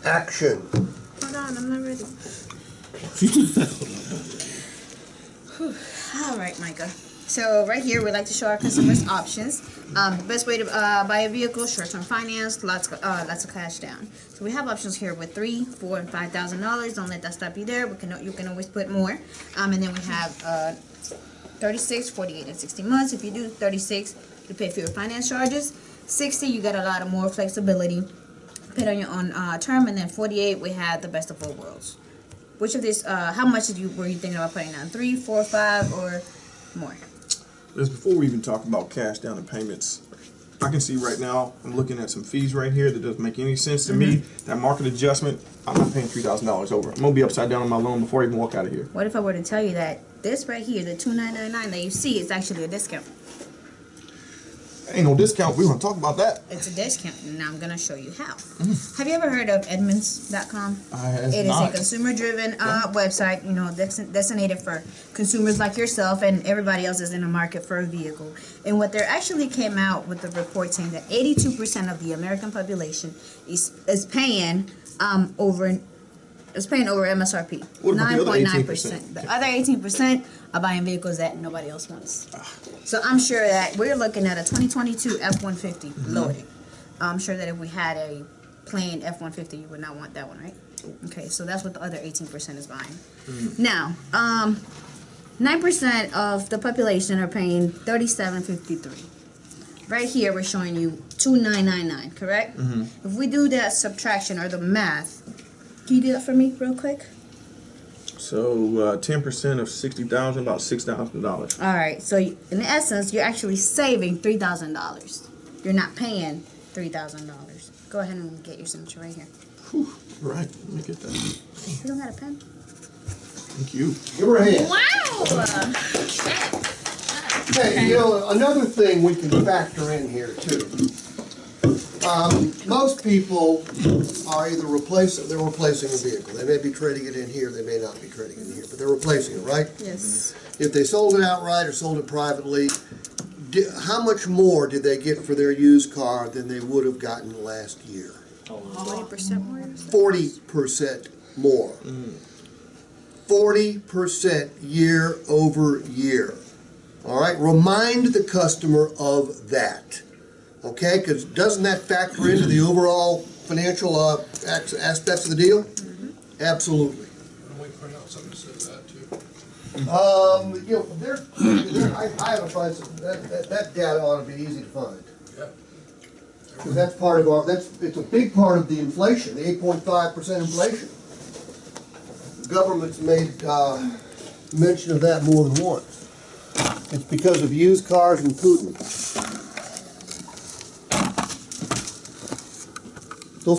Action. Hold on, I'm not ready. All right, Micah. So right here, we like to show our customers options. The best way to buy a vehicle: short-term finance, lots of cash down. So we have options here with $3,000, $4,000, and $5,000. Don't let that stop you there. You can always put more. And then we have 36, 48, and 60 months. If you do 36, you pay for your finance charges. 60, you get a lot of more flexibility, paid on your own term. And then 48, we have the best of all worlds. Which of these? How much were you thinking about putting down? 3, 4, 5, or more? Just before we even talk about cash down and payments, I can see right now, I'm looking at some fees right here that doesn't make any sense to me. That market adjustment, I'm not paying $3,000 over. I'm going to be upside down on my loan before I even walk out of here. What if I were to tell you that this right here, the $2,999 that you see, is actually a discount? Ain't no discount. We're going to talk about that. It's a discount, and I'm going to show you how. Have you ever heard of Edmunds.com? It is a consumer-driven website, you know, designated for consumers like yourself and everybody else is in the market for a vehicle. And what they actually came out with the report saying that 82% of the American population is paying over MSRP. 9.9%. The other 18% are buying vehicles that nobody else wants. So I'm sure that we're looking at a 2022 F-150 loaded. I'm sure that if we had a plain F-150, you would not want that one, right? Okay, so that's what the other 18% is buying. Now, 9% of the population are paying $37.53. Right here, we're showing you $2,999, correct? If we do that subtraction or the math, can you do that for me real quick? So 10% of $60,000, about $6,000. All right. So in essence, you're actually saving $3,000. You're not paying $3,000. Go ahead and get your signature right here. Whew, right. Let me get that. You don't got a pen? Thank you. Give her a hand. Wow. Hey, you know, another thing we can factor in here too. Most people are either replacing a vehicle. They may be trading it in here, they may not be trading it in here, but they're replacing it, right? Yes. If they sold it outright or sold it privately, how much more did they get for their used car than they would have gotten last year? 40% more? 40% more. 40% year over year. All right, remind the customer of that. Okay, because doesn't that factor into the overall financial aspects of the deal? Absolutely. We print out something that says that too. You know, I have a price. That data ought to be easy to find. Yeah. Because that's part of it's a big part of the inflation, the 8.5% inflation. The government's made mention of that more than once. It's because of used cars and Putin.